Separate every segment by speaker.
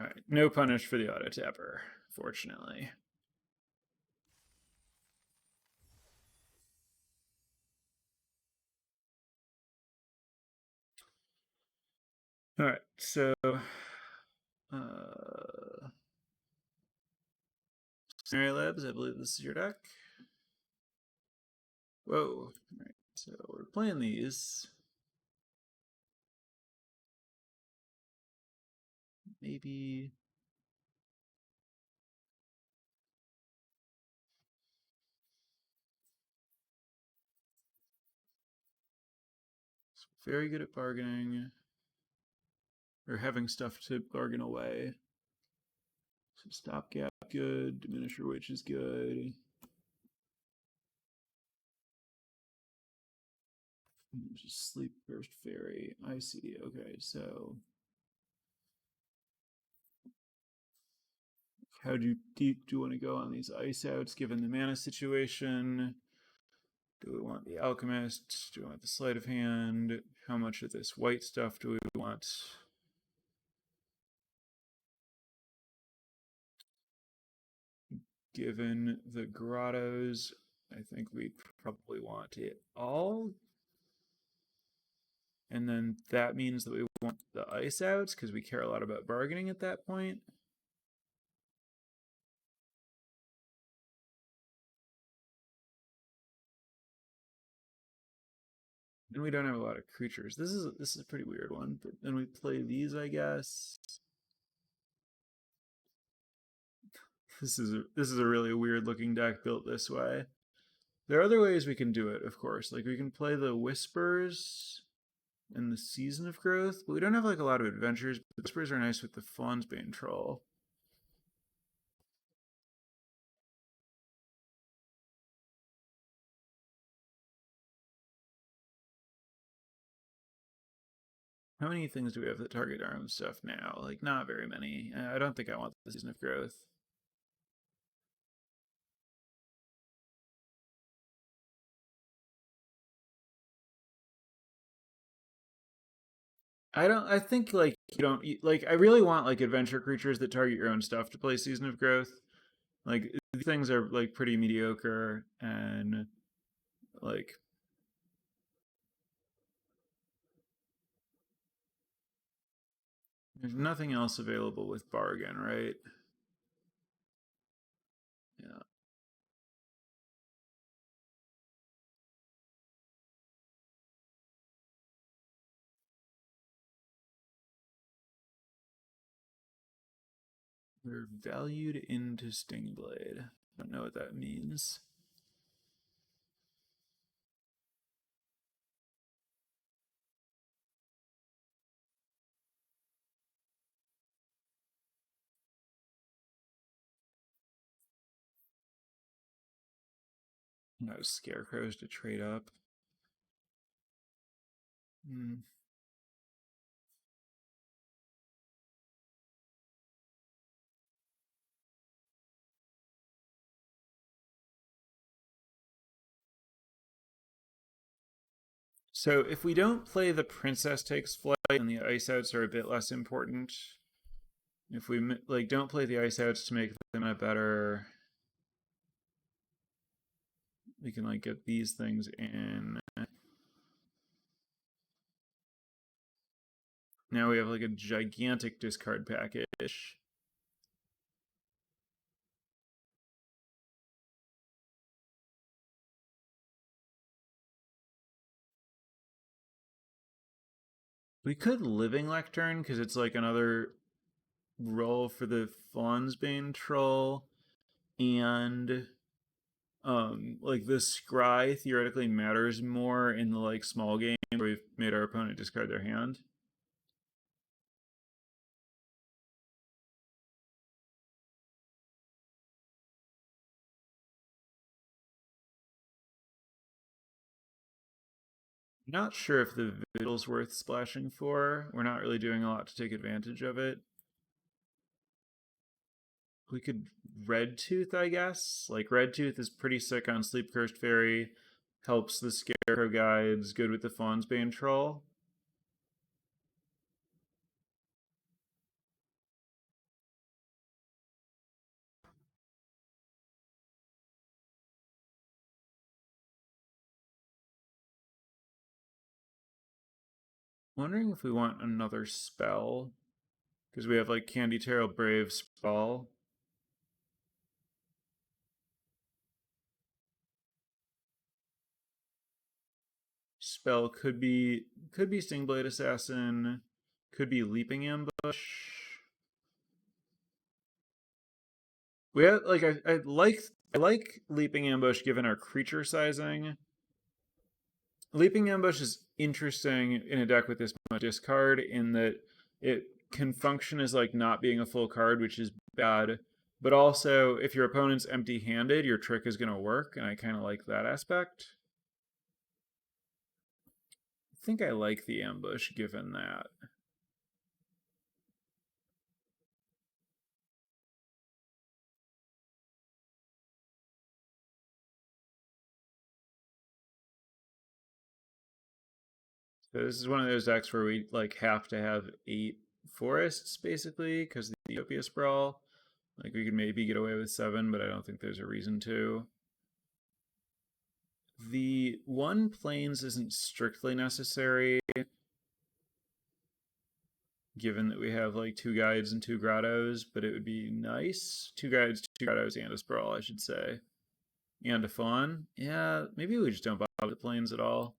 Speaker 1: All right, no punish for the auto tapper, fortunately. All right, so Scenario Labs, I believe this is your deck. Whoa. All right, so we're playing these. Maybe. Very good at bargaining. Or having stuff to bargain away. So stopgap, good. Diminisher Witch is good. Just Sleep Burst Fairy. I see. Okay, so how deep do you want to go on these ice outs given the mana situation? Do we want the Alchemist? Do we want the Sleight of Hand? How much of this white stuff do we want? Given the grottos, I think we probably want it all. And then that means that we want the ice outs because we care a lot about bargaining at that point. And we don't have a lot of creatures. This is a pretty weird one. But then we play these, I guess. This is a really weird looking deck built this way. There are other ways we can do it, of course. Like we can play the Whispers and the Season of Growth, but we don't have like a lot of adventures. But Whispers are nice with the Fawnsbane Troll. How many things do we have that target our own stuff now? Like, not very many. I don't think I want the Season of Growth. I think, like, you don't, like, I really want, like, adventure creatures that target your own stuff to play Season of Growth. Like, these things are, like, pretty mediocre, and, like, there's nothing else available with Bargain, right? Yeah. They're valued into Stingblade. I don't know what that means. No scarecrows to trade up. Hmm. So if we don't play the Princess Takes Flight, and the ice outs are a bit less important. If we like don't play the ice outs to make them a better, we can like get these things in. Now we have like a gigantic discard package. We could Living Lectern because it's like another role for the Fawnsbane Troll, and like the Scry theoretically matters more in the like small game where we've made our opponent discard their hand. Not sure if the Vigil's worth splashing for. We're not really doing a lot to take advantage of it. We could Red Tooth, I guess. Like Red Tooth is pretty sick on Sleep Cursed Fairy, helps the Scarecrow guides, good with the Fawnsbane Troll. wondering if we want another spell. Because we have like Candy Tail, Brave, Sprawl. Spell could be Sting Blade Assassin, could be Leaping Ambush. We have like I like Leaping Ambush given our creature sizing. Leaping Ambush is interesting in a deck with this much discard in that it can function as like not being a full card, which is bad. But also, if your opponent's empty-handed, your trick is going to work, and I kind of like that aspect. I think I like the ambush given that. So this is one of those decks where we like have to have 8 forests basically because the Ethiopia Sprawl. Like we could maybe get away with 7, but I don't think there's a reason to. The one plains isn't strictly necessary, given that we have like 2 guides and 2 grottos, but it would be nice. 2 guides, 2 grottos, and a sprawl, I should say. And a fawn. Yeah, maybe we just don't bother the plains at all.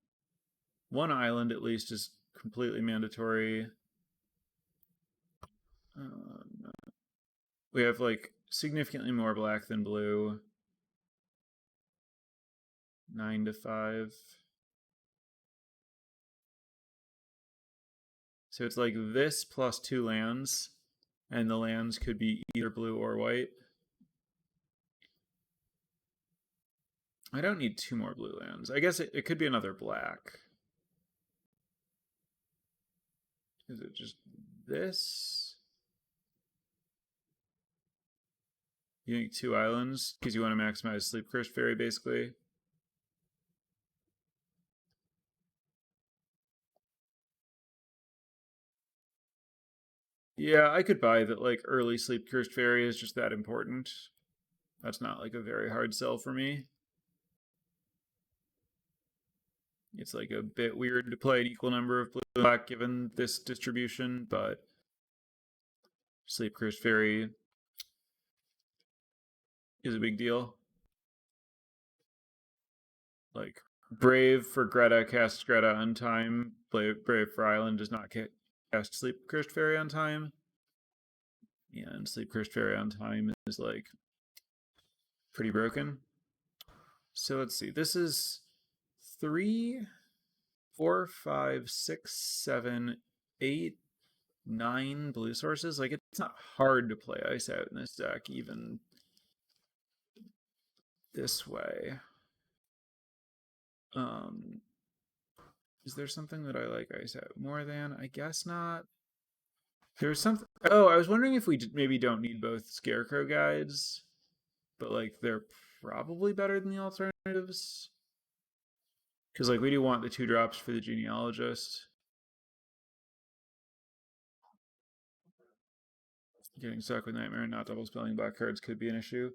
Speaker 1: 1 island at least is completely mandatory. We have like significantly more black than blue. 9 to 5. So it's like this plus 2 lands, and the lands could be either blue or white. I don't need 2 more blue lands. I guess it could be another black. Is it just this? You think 2 islands because you want to maximize Sleep Cursed Fairy, basically. Yeah, I could buy that. Like early Sleep Cursed Fairy is just that important. That's not like a very hard sell for me. It's like a bit weird to play an equal number of blue and black given this distribution, but Sleep Cursed Fairy is a big deal. Like Brave for Greta casts Greta on time. Brave for Island does not cast Sleep Cursed Fairy on time. Yeah, and Sleep Cursed Fairy on time is like pretty broken. So let's see. This is 3, 4, 5, 6, 7, 8, 9 blue sources. Like it's not hard to play Ice Out in this deck, even this way. Um, is there something that I like Ice Out more than? I guess not. There's something. Oh, I was wondering if we maybe don't need both Scarecrow guides, but like they're probably better than the alternatives. Because like we do want the 2 drops for the genealogist. Getting stuck with Nightmare and not double spelling black cards could be an issue.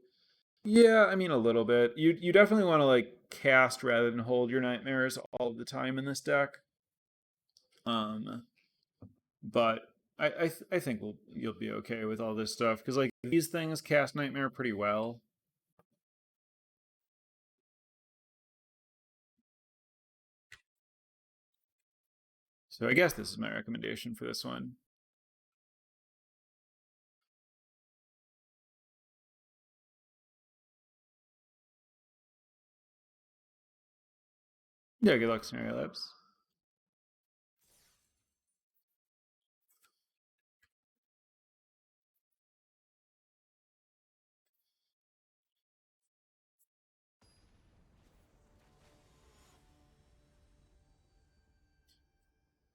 Speaker 1: Yeah, I mean a little bit. You definitely want to like cast rather than hold your nightmares all the time in this deck. But I think you'll be okay with all this stuff because like these things cast nightmare pretty well. So I guess this is my recommendation for this one. Yeah, good luck, Scenario Labs.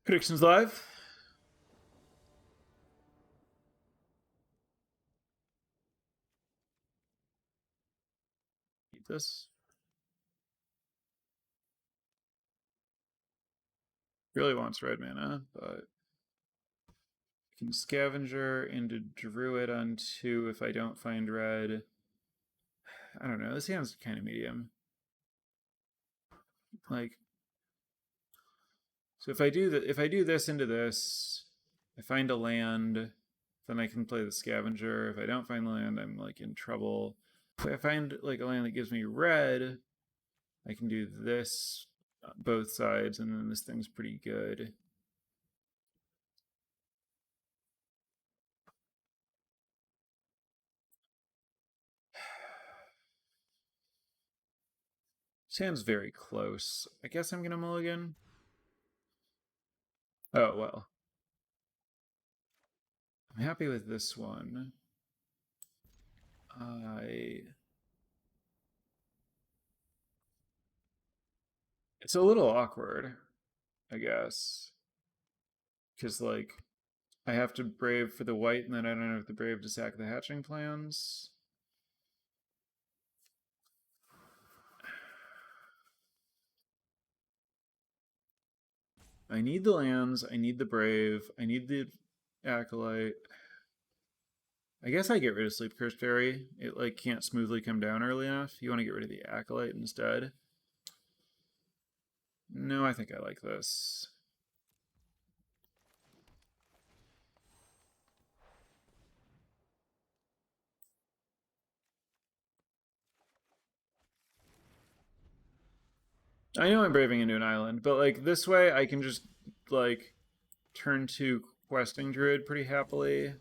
Speaker 1: Predictions live. Keep this. Really wants red mana, but I can Scavenger into Druid on 2 if I don't find red. I don't know. This hand's kind of medium. Like, So if I do this into this, I find a land, then I can play the scavenger. If I don't find the land, I'm like in trouble. If I find like a land that gives me red, I can do this both sides, and then this thing's pretty good. This hand's very close. I guess I'm gonna mulligan. Oh well. I'm happy with this one. It's a little awkward, I guess, because like I have to brave for the white, and then I don't have to brave to sack the hatching plans. I need the lands. I need the brave. I need the acolyte. I guess I get rid of Sleep Cursed Fairy. It like can't smoothly come down early enough. You want to get rid of the acolyte instead. No, I think I like this. I know I'm braving into an island, but like this way I can just like turn to questing druid pretty happily.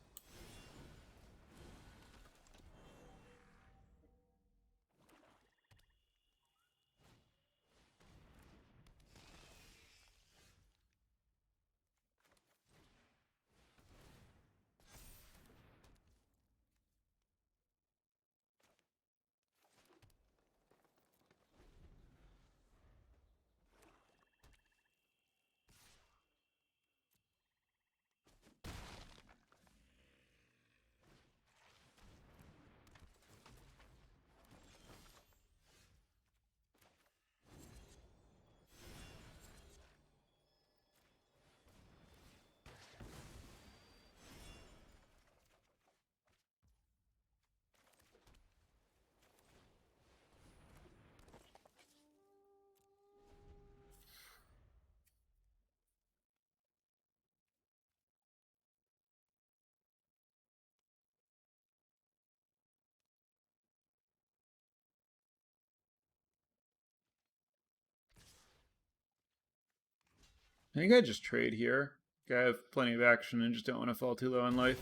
Speaker 1: I think I just trade here. I have plenty of action and just don't want to fall too low in life.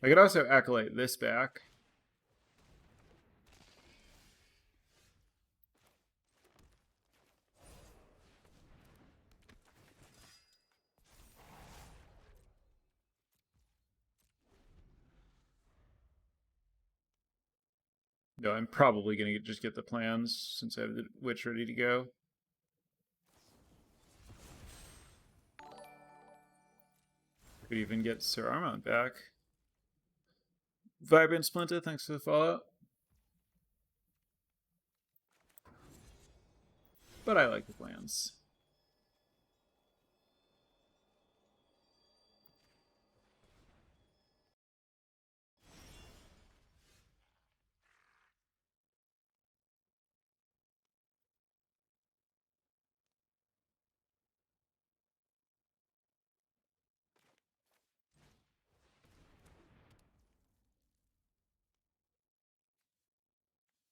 Speaker 1: I could also acolyte this back. No, I'm probably going to just get the plans since I have the witch ready to go. Could even get Sir Armont back. Vibrant Splinter, thanks for the follow. But I like the plans.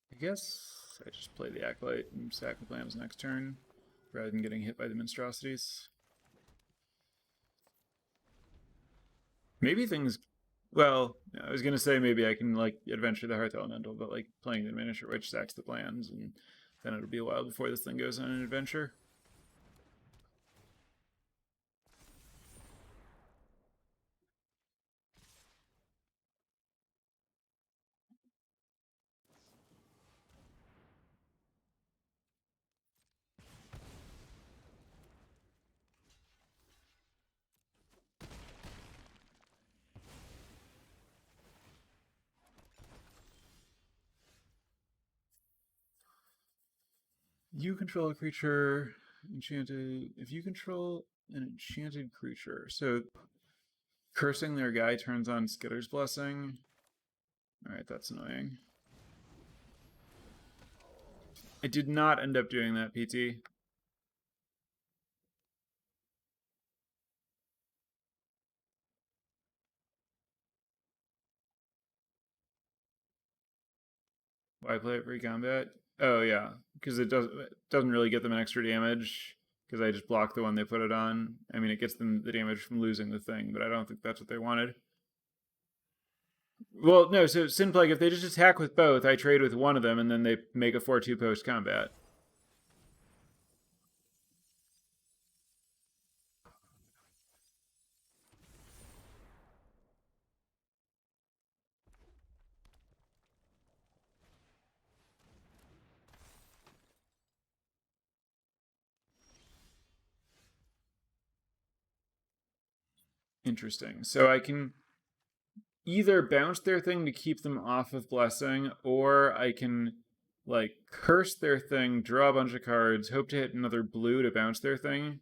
Speaker 1: I guess I just play the Acolyte and sack the plans next turn, rather than getting hit by the monstrosities. Maybe things... Well, I was gonna say maybe I can like adventure the Hearth Elemental, but like playing the Miniature Witch sacks the plans, and then it'll be a while before this thing goes on an adventure. You control a creature enchanted. If you control an enchanted creature, so cursing their guy turns on Skitter's Blessing. Alright, that's annoying. I did not end up doing that, PT. Why play it pre-combat? Oh yeah, because it doesn't really get them an extra damage because I just block the one they put it on. I mean, it gets them the damage from losing the thing, but I don't think that's what they wanted. Well, no, so Sin Plague, if they just attack with both, I trade with one of them, and then they make a 4-2 post-combat. Interesting. So I can either bounce their thing to keep them off of Blessing, or I can like curse their thing, draw a bunch of cards, hope to hit another blue to bounce their thing.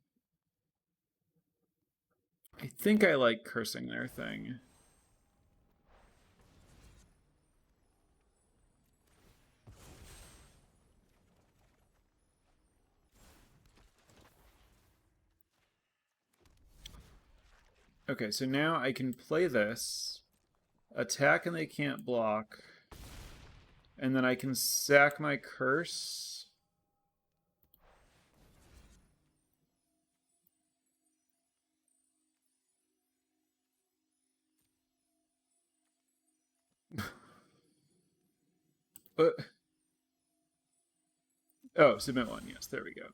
Speaker 1: I think I like cursing their thing. Okay, so now I can play this, attack and they can't block, and then I can sack my curse. But oh, submit one. Yes, there we go.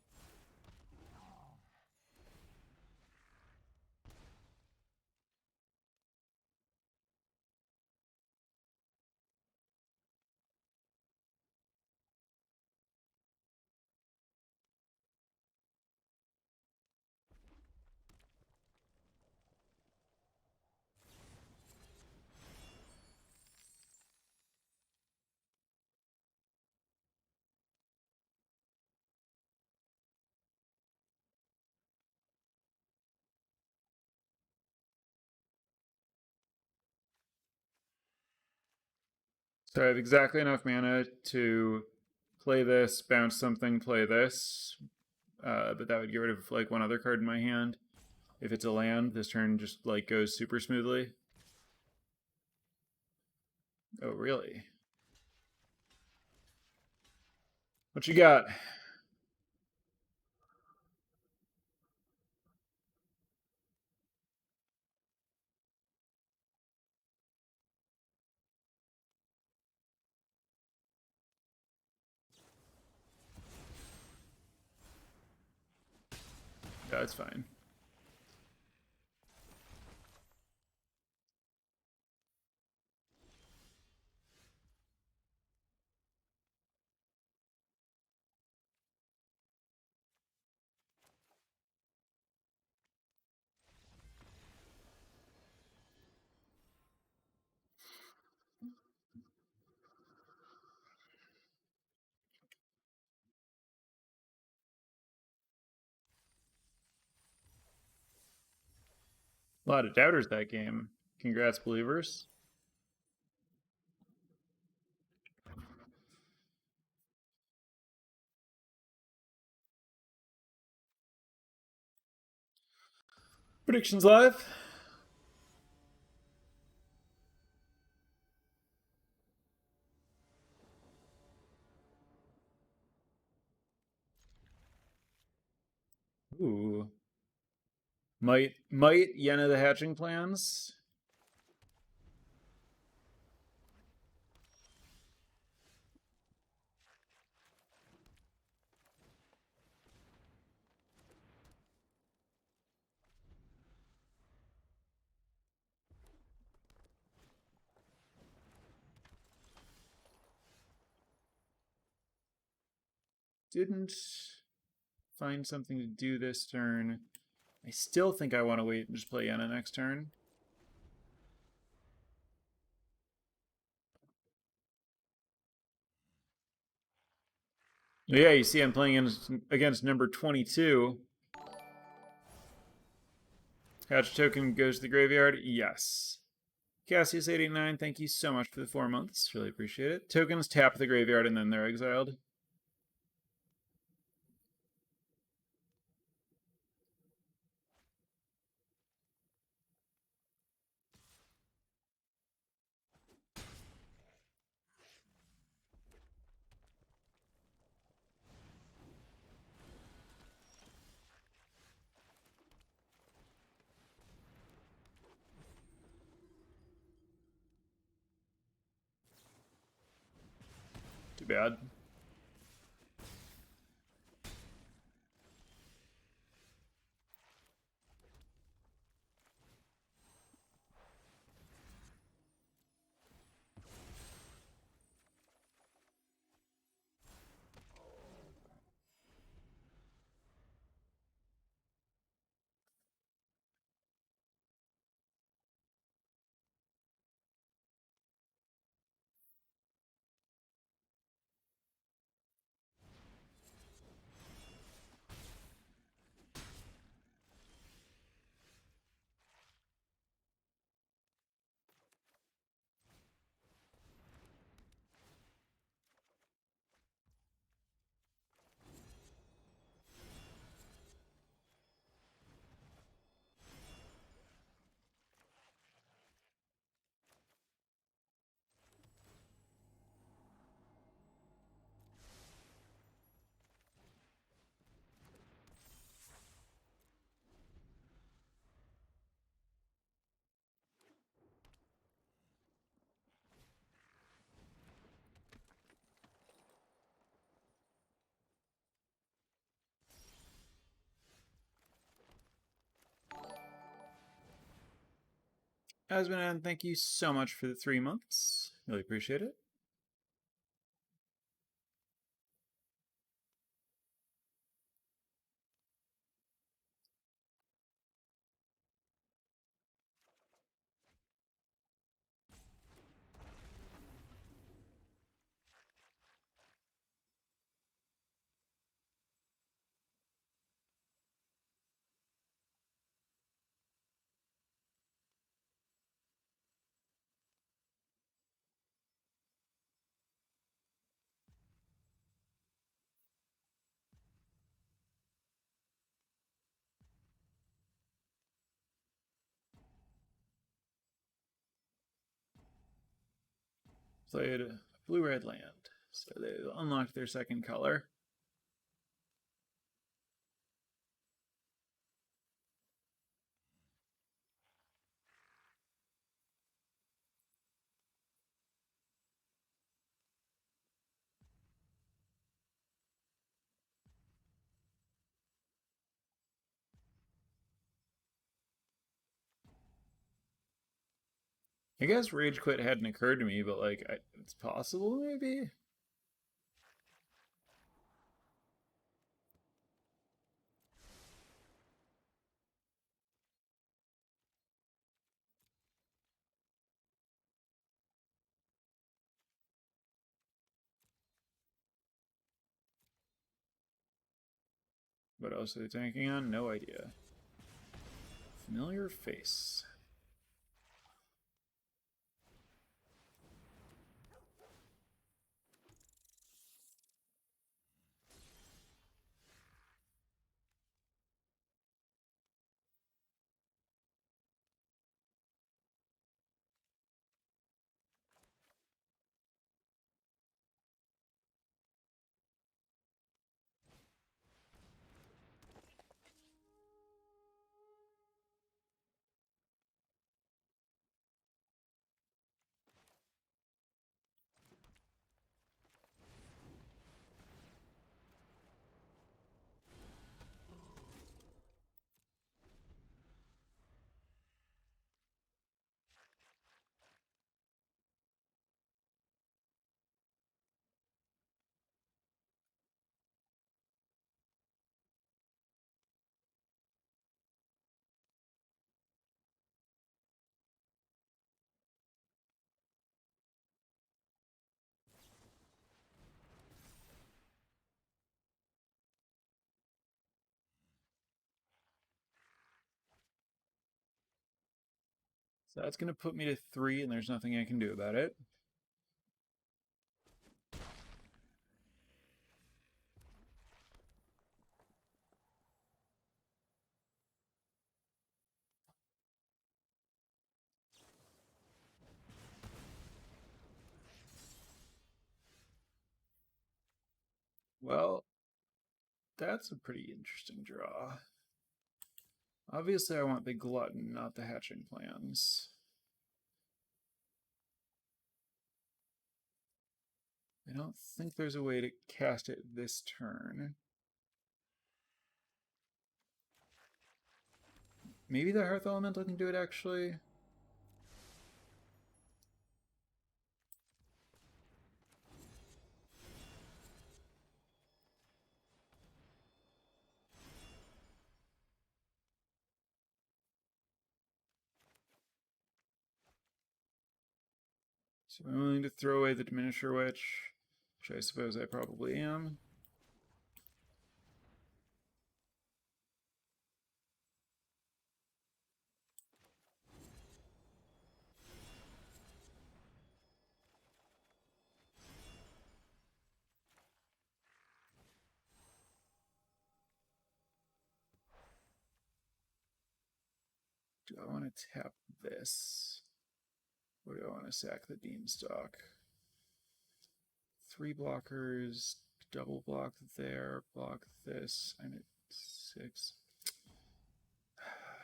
Speaker 1: So I have exactly enough mana to play this, bounce something, play this. But that would get rid of like one other card in my hand. If it's a land, this turn just like goes super smoothly. Oh, really? What you got? That's fine. A lot of doubters that game. Congrats, believers. Predictions live. Ooh. Might Yenna the hatching plans? Didn't find something to do this turn. I still think I want to wait and just play Yenna next turn. Yeah, you see I'm playing against number 22. Hatch token goes to the graveyard? Yes. Cassius89, thank you so much for the 4 months. Really appreciate it. Tokens tap the graveyard and then they're exiled. bad. Asman, thank you so much for the 3 months. Really appreciate it. Played blue-red land, so they unlocked their second color. I guess Rage Quit hadn't occurred to me, but like, it's possible maybe? What else are they tanking on? No idea. Familiar face. So that's going to put me to 3, and there's nothing I can do about it. Well, that's a pretty interesting draw. Obviously, I want the Glutton, not the Hatching Plans. I don't think there's a way to cast it this turn. Maybe the Hearth Elemental can do it, actually. So I'm willing to throw away the Diminisher Witch, which I suppose I probably am. Do I want to tap this? Or do I want to sack the Beanstalk? 3 blockers, double block there, block this. I'm at 6.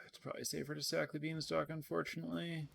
Speaker 1: It's probably safer to sack the Beanstalk, unfortunately.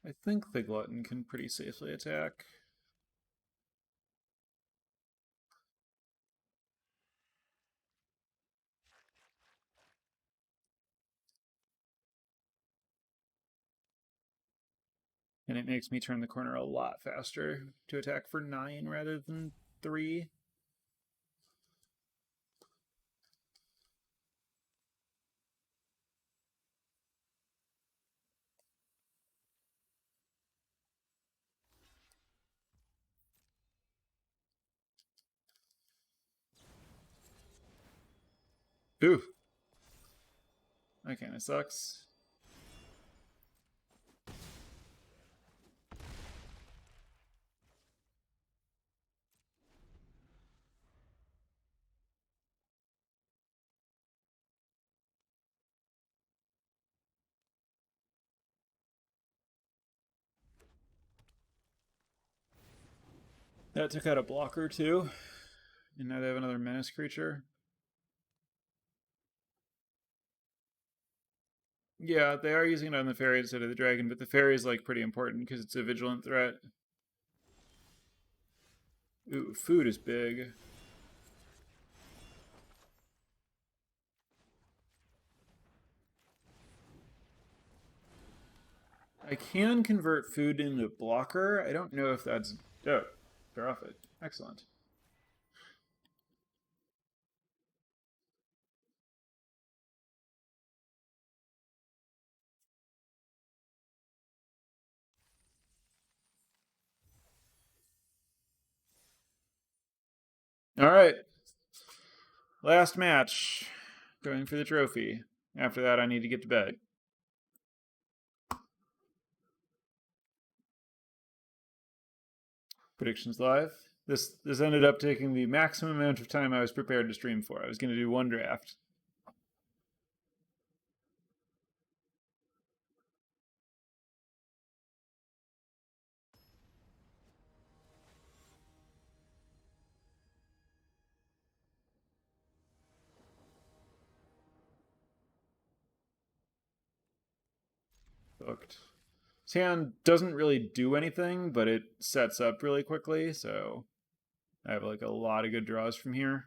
Speaker 1: I think the Glutton can pretty safely attack. And it makes me turn the corner a lot faster to attack for 9 rather than 3. Ooh. That kind of sucks. That took out a blocker too. And now they have another menace creature. Yeah, they are using it on the fairy instead of the dragon, but the fairy is like pretty important because it's a vigilant threat. Ooh, food is big. I can convert food into blocker. I don't know if that's... Oh, they're off it. Excellent. All right. Last match. Going for the trophy. After that, I need to get to bed. Predictions live. This ended up taking the maximum amount of time I was prepared to stream for. I was going to do one draft. Booked. This hand doesn't really do anything, but it sets up really quickly, so I have like a lot of good draws from here.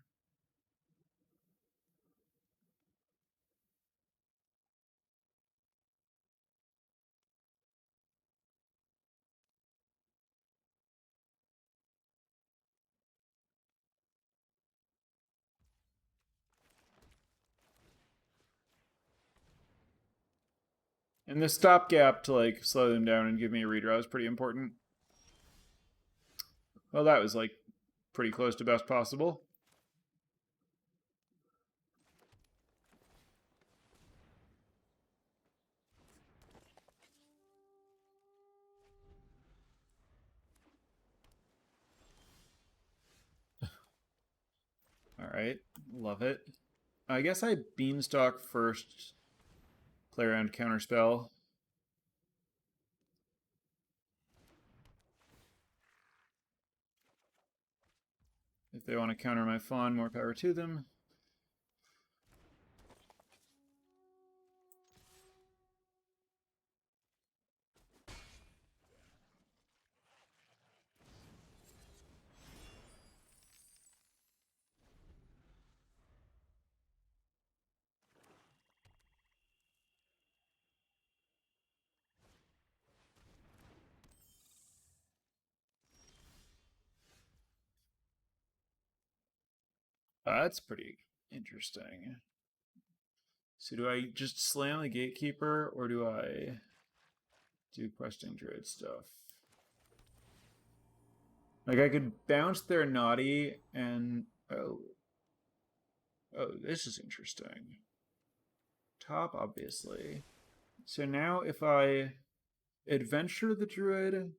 Speaker 1: And this stopgap to like slow them down and give me a redraw is pretty important. Well, that was like pretty close to best possible. All right, love it. I guess I beanstalk first, play around counterspell. If they want to counter my fawn, more power to them. That's pretty interesting. So do I just slam the gatekeeper, or do I do questing druid stuff? Like I could bounce their naughty and oh, this is interesting. Top, obviously. So now if I adventure the druid,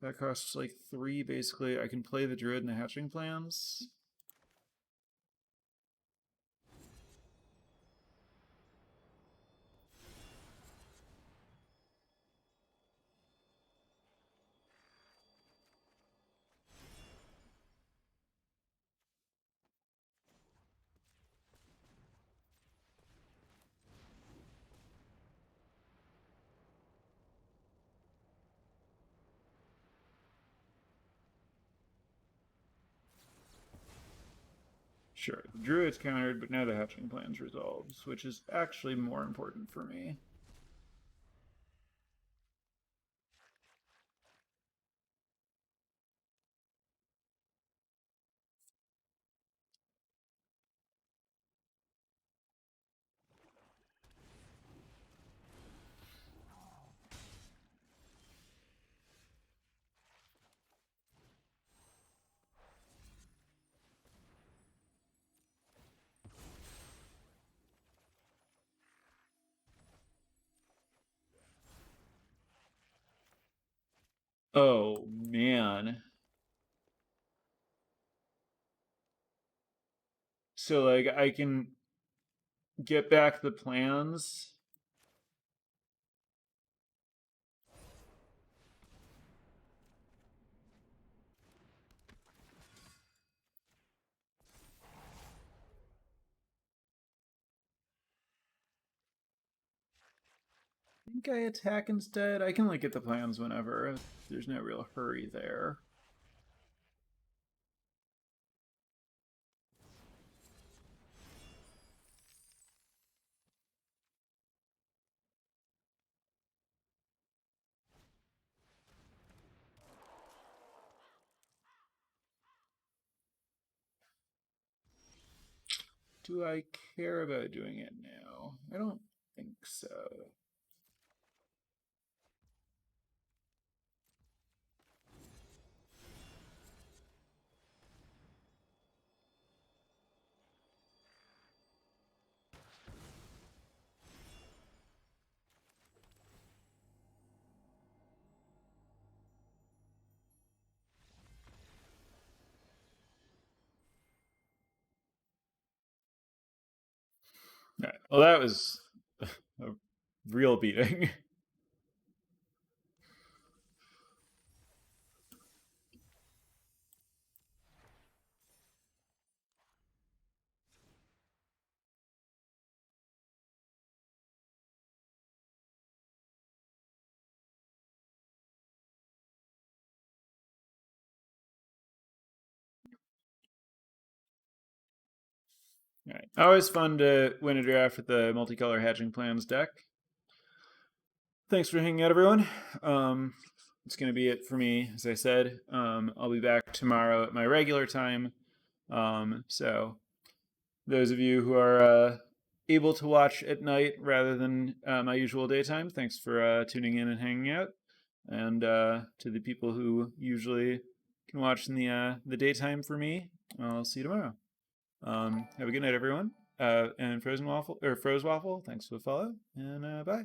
Speaker 1: that costs like 3 basically. I can play the druid in the hatching plans. Sure, the druid's countered, but now the hatching plan's resolved, which is actually more important for me. Oh, man. So, like, I can get back the plans. I think I attack instead. I can, like, get the plans whenever. There's no real hurry there. Do I care about doing it now? I don't think so. Right. Well, that was a real beating. Right. Always fun to win a draft with the multicolor hatching plans deck. Thanks for hanging out, everyone. It's going to be it for me, as I said. I'll be back tomorrow at my regular time. So, those of you who are able to watch at night rather than my usual daytime, thanks for tuning in and hanging out. And to the people who usually can watch in the daytime for me, I'll see you tomorrow. Have a good night, everyone. And Frozen Waffle or Froze Waffle, thanks for the follow, and bye.